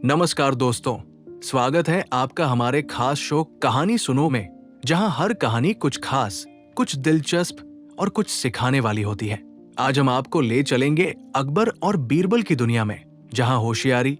नमस्कार दोस्तों, स्वागत है आपका हमारे खास शो कहानी सुनो में, जहां हर कहानी कुछ खास, कुछ दिलचस्प और कुछ सिखाने वाली होती है। आज हम आपको ले चलेंगे अकबर और बीरबल की दुनिया में, जहां होशियारी,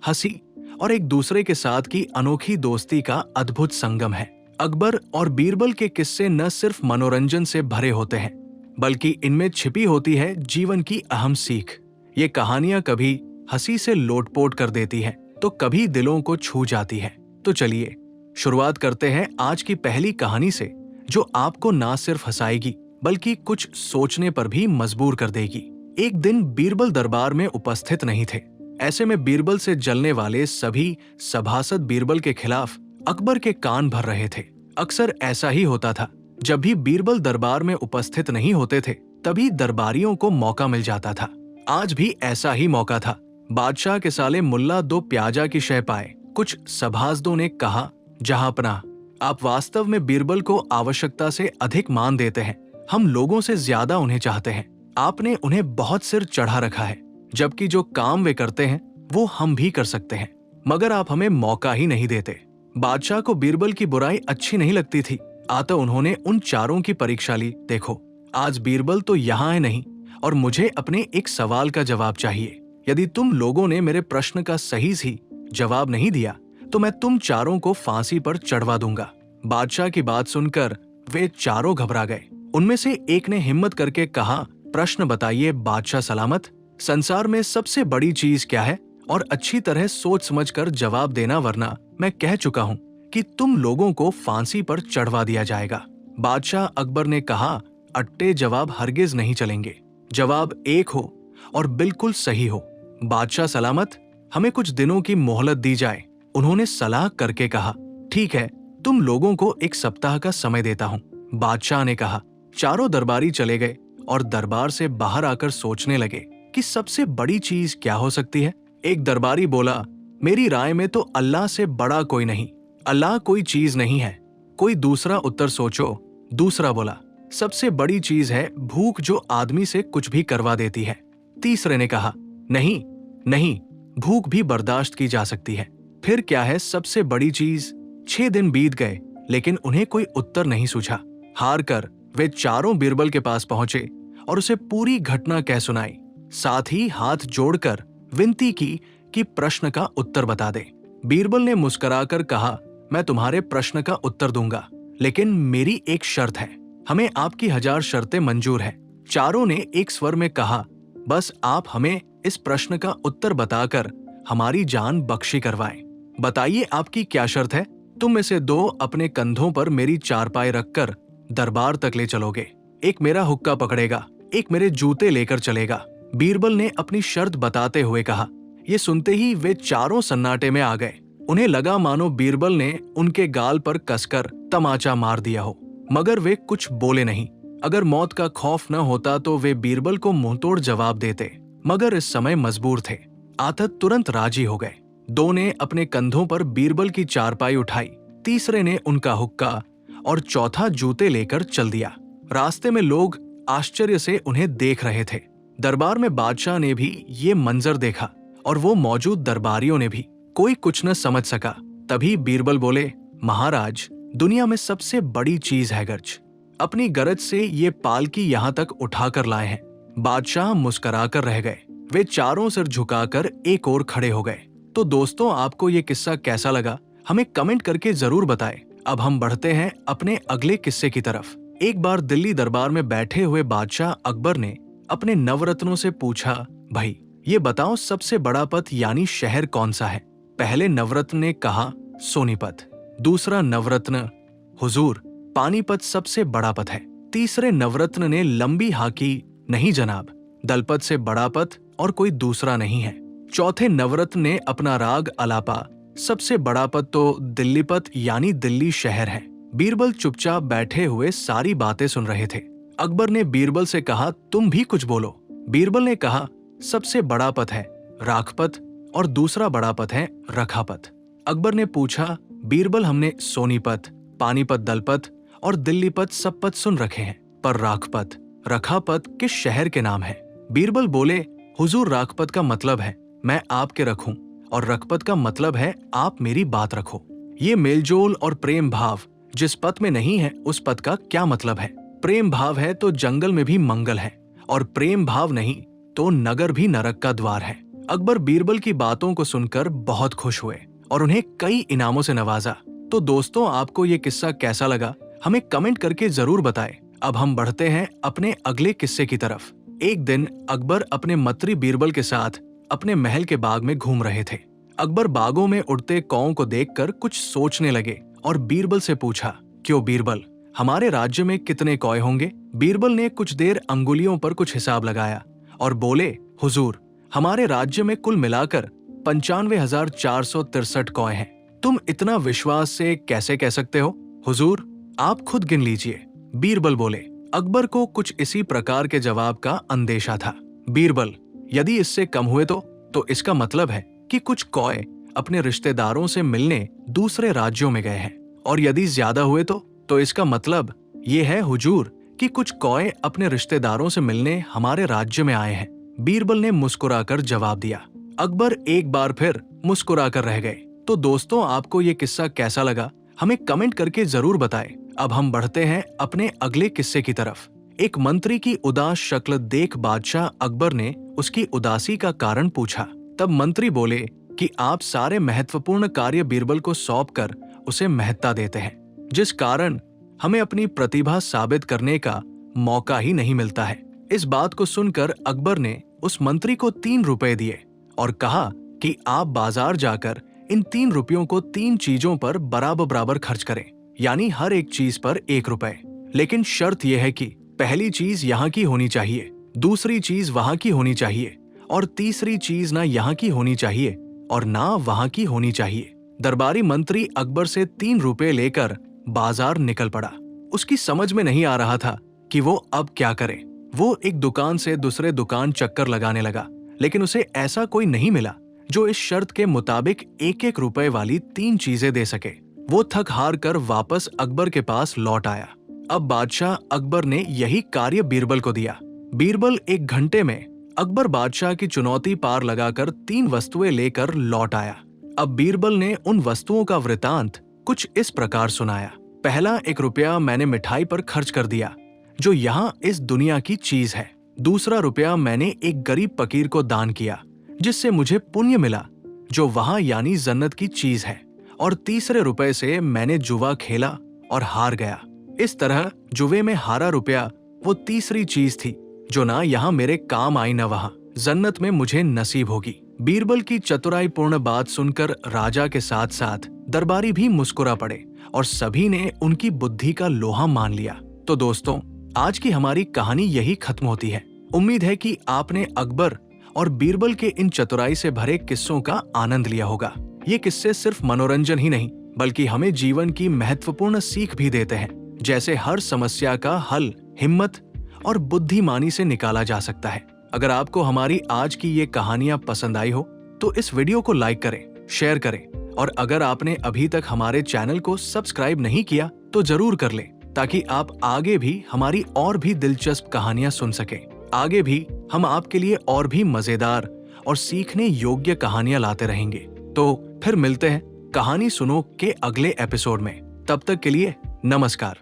हंसी और एक दूसरे के साथ की अनोखी दोस्ती का अद्भुत संगम है। अकबर और बीरबल के किस्से न सिर्फ मनोरंजन से भरे होते हैं, बल्कि इनमें छिपी होती है जीवन की अहम सीख। ये कहानियां कभी हंसी से लोटपोट कर देती हैं, तो कभी दिलों को छू जाती है। तो चलिए शुरुआत करते हैं आज की पहली कहानी से, जो आपको ना सिर्फ हंसाएगी बल्कि कुछ सोचने पर भी मजबूर कर देगी। एक दिन बीरबल दरबार में उपस्थित नहीं थे। ऐसे में बीरबल से जलने वाले सभी सभासद बीरबल के खिलाफ अकबर के कान भर रहे थे। अक्सर ऐसा ही होता था, जब भी बीरबल दरबार में उपस्थित नहीं होते थे, तभी दरबारियों को मौका मिल जाता था। आज भी ऐसा ही मौका था। बादशाह के साले मुल्ला दो प्याजा की शय पाए। कुछ सभासदों ने कहा, जहांपनाह, आप वास्तव में बीरबल को आवश्यकता से अधिक मान देते हैं। हम लोगों से ज्यादा उन्हें चाहते हैं। आपने उन्हें बहुत सिर चढ़ा रखा है, जबकि जो काम वे करते हैं वो हम भी कर सकते हैं, मगर आप हमें मौका ही नहीं देते। बादशाह को बीरबल की बुराई अच्छी नहीं लगती थी, अतः उन्होंने उन चारों की परीक्षा ली। देखो, आज बीरबल तो यहाँ है नहीं, और मुझे अपने एक सवाल का जवाब चाहिए। यदि तुम लोगों ने मेरे प्रश्न का सही जवाब नहीं दिया, तो मैं तुम चारों को फांसी पर चढ़वा दूंगा। बादशाह की बात सुनकर वे चारों घबरा गए। उनमें से एक ने हिम्मत करके कहा, प्रश्न बताइए बादशाह सलामत। संसार में सबसे बड़ी चीज क्या है? और अच्छी तरह सोच समझकर जवाब देना, वरना मैं कह चुका हूँ कि तुम लोगों को फांसी पर चढ़वा दिया जाएगा। बादशाह अकबर ने कहा, अट्टे जवाब हरगिज नहीं चलेंगे। जवाब एक हो और बिल्कुल सही हो। बादशाह सलामत, हमें कुछ दिनों की मोहलत दी जाए। उन्होंने सलाह करके कहा, ठीक है, तुम लोगों को एक सप्ताह का समय देता हूँ। बादशाह ने कहा। चारों दरबारी चले गए और दरबार से बाहर आकर सोचने लगे कि सबसे बड़ी चीज क्या हो सकती है। एक दरबारी बोला, मेरी राय में तो अल्लाह से बड़ा कोई नहीं। अल्लाह कोई चीज नहीं है। कोई दूसरा उत्तर सोचो। दूसरा बोला, सबसे बड़ी चीज है भूख, जो आदमी से कुछ भी करवा देती है। तीसरे ने कहा, नहीं नहीं, भूख भी बर्दाश्त की जा सकती है। फिर क्या है सबसे बड़ी चीज? 6 दिन बीत गए, लेकिन उन्हें कोई उत्तर नहीं सूझा। हार कर वे चारों बीरबल के पास पहुंचे और उसे पूरी घटना कह सुनाई। साथ ही हाथ जोड़कर विनती की कि प्रश्न का उत्तर बता दे। बीरबल ने मुस्कुराकर कहा, मैं तुम्हारे प्रश्न का उत्तर दूंगा, लेकिन मेरी एक शर्त है। हमें आपकी 1000 शर्तें मंजूर हैं। चारों ने एक स्वर में कहा, बस आप हमें इस प्रश्न का उत्तर बताकर हमारी जान बख्शी करवाएं। बताइए आपकी क्या शर्त है? तुम में से 2 अपने कंधों पर मेरी चारपाई रखकर दरबार तक ले चलोगे। एक मेरा हुक्का पकड़ेगा, एक मेरे जूते लेकर चलेगा। बीरबल ने अपनी शर्त बताते हुए कहा। ये सुनते ही वे चारों सन्नाटे में आ गए। उन्हें लगा मानो बीरबल ने उनके गाल पर कसकर तमाचा मार दिया हो, मगर वे कुछ बोले नहीं। अगर मौत का खौफ न होता तो वे बीरबल को मुंहतोड़ जवाब देते, मगर इस समय मजबूर थे। आतत तुरंत राजी हो गए। 2 ने अपने कंधों पर बीरबल की चारपाई उठाई, तीसरे ने उनका हुक्का और चौथा जूते लेकर चल दिया। रास्ते में लोग आश्चर्य से उन्हें देख रहे थे। दरबार में बादशाह ने भी ये मंजर देखा और वो मौजूद दरबारियों ने भी। कोई कुछ न समझ सका। तभी बीरबल बोले, महाराज, दुनिया में सबसे बड़ी चीज है गरज। अपनी गरज से ये पालकी यहाँ तक उठाकर लाए हैं। बादशाह मुस्कुराकर रह गए। वे चारों सिर झुकाकर एक ओर खड़े हो गए। तो दोस्तों, आपको ये किस्सा कैसा लगा? हमें कमेंट करके जरूर बताएं। अब हम बढ़ते हैं अपने अगले किस्से की तरफ। एक बार दिल्ली दरबार में बैठे हुए बादशाह अकबर ने अपने नवरत्नों से पूछा, भाई ये बताओ सबसे बड़ा पथ यानी शहर कौन सा है? पहले नवरत्न ने कहा, सोनीपत। दूसरा नवरत्न, हुजूर, पानीपत सबसे बड़ा पथ है। तीसरे नवरत्न ने लंबी हाकी, नहीं जनाब, दलपत से बड़ा पथ और कोई दूसरा नहीं है। चौथे नवरत्न ने अपना राग अलापा, सबसे बड़ा पथ तो दिल्लीपत यानी दिल्ली शहर है। बीरबल चुपचाप बैठे हुए सारी बातें सुन रहे थे। अकबर ने बीरबल से कहा, तुम भी कुछ बोलो। बीरबल ने कहा, सबसे बड़ा पथ है राखपत और दूसरा बड़ा पथ है रखापत। अकबर ने पूछा, बीरबल, हमने सोनीपत, पानीपत, दलपत और दिल्लीपत सब पथ सुन रखे हैं, पर राखपत, रखापत किस शहर के नाम है? बीरबल बोले, हुजूर, राखपत का मतलब है मैं आपके रखूं और रखपत का मतलब है आप मेरी बात रखो। ये मेलजोल और प्रेम भाव जिस पथ में नहीं है उस पथ का क्या मतलब है? प्रेम भाव है तो जंगल में भी मंगल है, और प्रेम भाव नहीं तो नगर भी नरक का द्वार है। अकबर बीरबल की बातों को सुनकर बहुत खुश हुए और उन्हें कई इनामों से नवाजा। तो दोस्तों, आपको ये किस्सा कैसा लगा हमें कमेंट करके जरूर बताएं। अब हम बढ़ते हैं अपने अगले किस्से की तरफ। एक दिन अकबर अपने मंत्री बीरबल के साथ अपने महल के बाग में घूम रहे थे। अकबर बागों में उड़ते कौओं को देखकर कुछ सोचने लगे और बीरबल से पूछा, क्यों बीरबल, हमारे राज्य में कितने कौए होंगे? बीरबल ने कुछ देर अंगुलियों पर कुछ हिसाब लगाया और बोले, हुजूर, हमारे राज्य में कुल मिलाकर 95,463 कौए हैं। तुम इतना विश्वास से कैसे कह सकते हो? हुजूर, आप खुद गिन लीजिए। बीरबल बोले। अकबर को कुछ इसी प्रकार के जवाब का अंदेशा था। बीरबल, यदि इससे कम हुए तो इसका मतलब है कि कुछ कौए अपने रिश्तेदारों से मिलने दूसरे राज्यों में गए हैं, और यदि ज्यादा हुए तो इसका मतलब ये है हुजूर कि कुछ कौए अपने रिश्तेदारों से मिलने हमारे राज्य में आए हैं। बीरबल ने मुस्कुराकर जवाब दिया। अकबर एक बार फिर मुस्कुराकर रह गए। तो दोस्तों, आपको ये किस्सा कैसा लगा हमें कमेंट करके जरूर बताएं। अब हम बढ़ते हैं अपने अगले किस्से की तरफ। एक मंत्री की उदास शक्ल देख बादशाह अकबर ने उसकी उदासी का कारण पूछा। तब मंत्री बोले कि आप सारे महत्वपूर्ण कार्य बीरबल को सौंपकर उसे महत्ता देते हैं, जिस कारण हमें अपनी प्रतिभा साबित करने का मौका ही नहीं मिलता है। इस बात को सुनकर अकबर ने उस मंत्री को 3 रुपए दिए और कहा कि आप बाजार जाकर इन 3 रुपयों को 3 चीजों पर बराबर बराबर खर्च करें, यानी हर एक चीज पर 1 रुपए। लेकिन शर्त यह है कि पहली चीज यहाँ की होनी चाहिए, दूसरी चीज वहां की होनी चाहिए, और तीसरी चीज ना यहाँ की होनी चाहिए और ना वहां की होनी चाहिए। दरबारी मंत्री अकबर से 3 रुपए लेकर बाजार निकल पड़ा। उसकी समझ में नहीं आ रहा था कि वो अब क्या करे। वो एक दुकान से दूसरे दुकान चक्कर लगाने लगा, लेकिन उसे ऐसा कोई नहीं मिला जो इस शर्त के मुताबिक 1-1 रुपए वाली 3 चीजें दे सके। वो थक हार कर वापस अकबर के पास लौट आया। अब बादशाह अकबर ने यही कार्य बीरबल को दिया। बीरबल 1 घंटे में अकबर बादशाह की चुनौती पार लगाकर 3 वस्तुएं लेकर लौट आया। अब बीरबल ने उन वस्तुओं का वृतांत कुछ इस प्रकार सुनाया। पहला 1 रुपया मैंने मिठाई पर खर्च कर दिया, जो यहाँ इस दुनिया की चीज है। दूसरा रुपया मैंने एक गरीब फकीर को दान किया, जिससे मुझे पुण्य मिला, जो वहां यानी जन्नत की चीज है। और तीसरे रुपए से मैंने जुआ खेला और हार गया। इस तरह जुए में हारा रुपया वो तीसरी चीज थी जो ना यहाँ मेरे काम आई न वहां जन्नत में मुझे नसीब होगी। बीरबल की चतुराईपूर्ण बात सुनकर राजा के साथ साथ दरबारी भी मुस्कुरा पड़े और सभी ने उनकी बुद्धि का लोहा मान लिया। तो दोस्तों, आज की हमारी कहानी यही खत्म होती है। उम्मीद है कि आपने अकबर और बीरबल के इन चतुराई से भरे किस्सों का आनंद लिया होगा। ये किस्से सिर्फ मनोरंजन ही नहीं बल्कि हमें जीवन की महत्वपूर्ण सीख भी देते हैं, जैसे हर समस्या का हल हिम्मत और बुद्धिमानी से निकाला जा सकता है। अगर आपको हमारी आज की ये कहानियां पसंद आई हो तो इस वीडियो को लाइक करें, शेयर करें, और अगर आपने अभी तक हमारे चैनल को सब्सक्राइब नहीं किया तो जरूर कर लें, ताकि आप आगे भी हमारी और भी दिलचस्प कहानियां सुन सकें। आगे भी हम आपके लिए और भी मजेदार और सीखने योग्य कहानियां लाते रहेंगे। तो फिर मिलते हैं कहानी सुनो के अगले एपिसोड में। तब तक के लिए नमस्कार।